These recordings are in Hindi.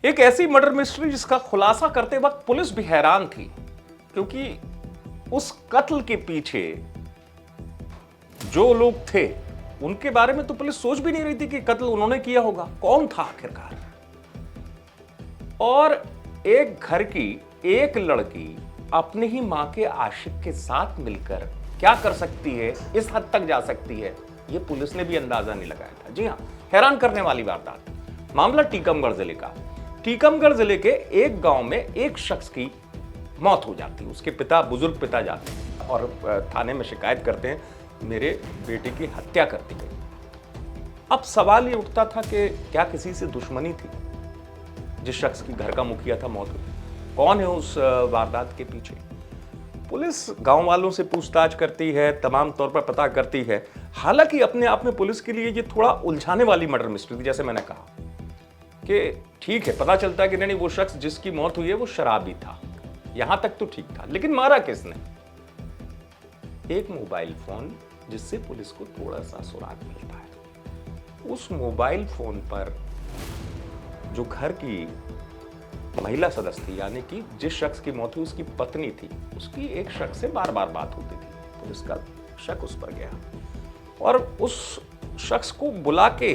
एक ऐसी मर्डर मिस्ट्री जिसका खुलासा करते वक्त पुलिस भी हैरान थी, क्योंकि उस कत्ल के पीछे जो लोग थे उनके बारे में तो पुलिस सोच भी नहीं रही थी कि कत्ल उन्होंने किया होगा। कौन था आखिरकार? और एक घर की एक लड़की अपनी ही मां के आशिक के साथ मिलकर क्या कर सकती है, इस हद तक जा सकती है, यह पुलिस ने भी अंदाजा नहीं लगाया था। जी हां, हैरान करने वाली वारदात। मामला टीकमगढ़ जिले का। टीकमगढ़ जिले के एक गांव में एक शख्स की मौत हो जाती है। उसके पिता, बुजुर्ग पिता जाते हैं और थाने में शिकायत करते हैं, मेरे बेटे की हत्या कर दी गई। अब सवाल ये उठता था कि क्या किसी से दुश्मनी थी? जिस शख्स की घर का मुखिया था, मौत हुई, कौन है उस वारदात के पीछे? पुलिस गांव वालों से पूछताछ करती है, तमाम तौर पर पता करती है। हालांकि अपने आप में पुलिस के लिए ये थोड़ा उलझाने वाली मर्डर मिस्ट्री थी। जैसे मैंने कहा कि ठीक है, पता चलता है कि नहीं, वो शख्स जिसकी मौत हुई है वो शराबी था, यहां तक तो ठीक था, लेकिन मारा किसने? एक मोबाइल फोन जिससे पुलिस को थोड़ा सा सुराग मिलता है। उस मोबाइल फोन पर जो घर की महिला सदस्य थी, यानी कि जिस शख्स की मौत हुई उसकी पत्नी थी, उसकी एक शख्स से बार बार बात होती थी। पुलिस का शक उस पर गया और उस शख्स को बुला के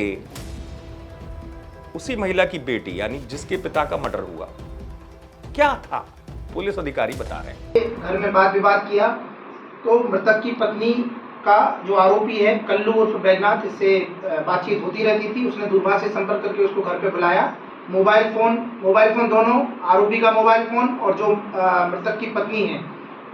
उसी महिला की बेटी, यानी जिसके पिता का मर्डर हुआ, क्या था पुलिस अधिकारी बता रहे हैं। घर में वाद विवाद किया तो मृतक की पत्नी का जो आरोपी है कल्लू उर्फ बैजनाथ, इससे बातचीत होती रहती थी। उसने दूरभाष से संपर्क करके उसको घर पे बुलाया। मोबाइल फोन दोनों, आरोपी का मोबाइल फोन और जो मृतक की पत्नी है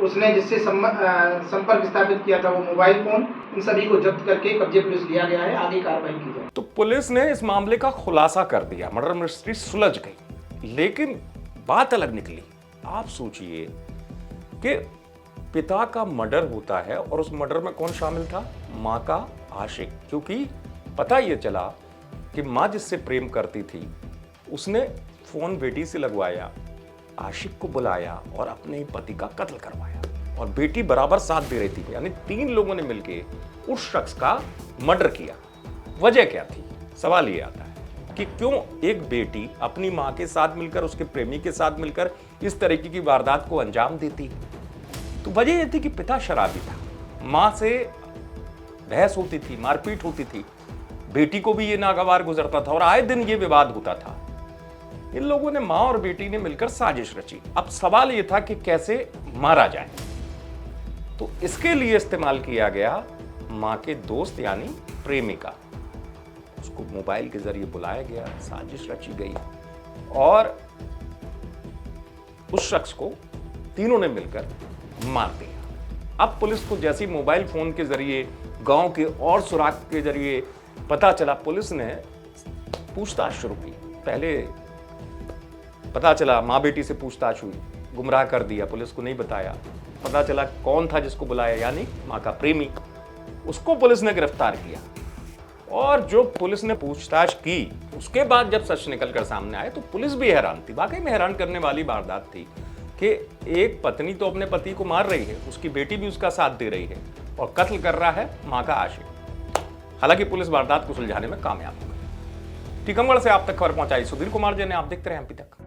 उसने जिससे संपर्क स्थापित किया था वो मोबाइल फोन, इन सभी को जब्त करके कब्जे पुलिस लिया गया है। आगे कार्रवाई की जाए। तो पुलिस ने इस मामले का खुलासा कर दिया, मर्डर मिस्ट्री सुलझ गई। लेकिन बात अलग निकली। आप सोचिए कि पिता का मर्डर होता है और उस मर्डर में कौन शामिल था? मां का आशिक। क्योंकि पता यह चला कि मां जिससे प्रेम करती थी उसने फोन बेटी से लगवाया, आशिक को बुलाया और अपने ही पति का कत्ल करवाया, और बेटी बराबर साथ दे रही थी। यानी 3 लोगों ने मिलकर उस शख्स का मर्डर किया। वजह क्या थी? सवाल ये आता है कि क्यों एक बेटी अपनी मां के साथ मिलकर, उसके प्रेमी के साथ मिलकर इस तरीके की वारदात को अंजाम देती? तो वजह यह थी कि पिता शराबी था, मां से बहस होती थी, मारपीट होती थी, बेटी को भी ये नागवार गुजरता था और आए दिन ये विवाद होता था। इन लोगों ने, मां और बेटी ने मिलकर साजिश रची। अब सवाल यह था कि कैसे मारा जाए। तो इसके लिए इस्तेमाल किया गया मां के दोस्त यानी प्रेमिका। उसको मोबाइल के जरिए बुलाया गया, साजिश रची गई और उस शख्स को तीनों ने मिलकर मार दिया। अब पुलिस को जैसी मोबाइल फोन के जरिए, गांव के और सुराग के जरिए पता चला, पुलिस ने पूछताछ शुरू की। पहले पता चला मां बेटी से पूछताछ हुई, गुमराह कर दिया, पुलिस को नहीं बताया। पता चला कौन था जिसको बुलाया, यानी मां का प्रेमी। उसको पुलिस ने गिरफ्तार किया और जो पुलिस ने पूछताछ की उसके बाद जब सच निकलकर सामने आए तो पुलिस भी हैरान थी। वाकई में हैरान करने वाली वारदात थी कि एक पत्नी तो अपने पति को मार रही है, उसकी बेटी भी उसका साथ दे रही है और कत्ल कर रहा है मां का आशिक। हालांकि पुलिस वारदात को सुलझाने में कामयाब हो गई। टीकमगढ़ से आप तक खबर पहुंचाई सुधीर कुमार जी ने। आप देखते रहे एमपी तक।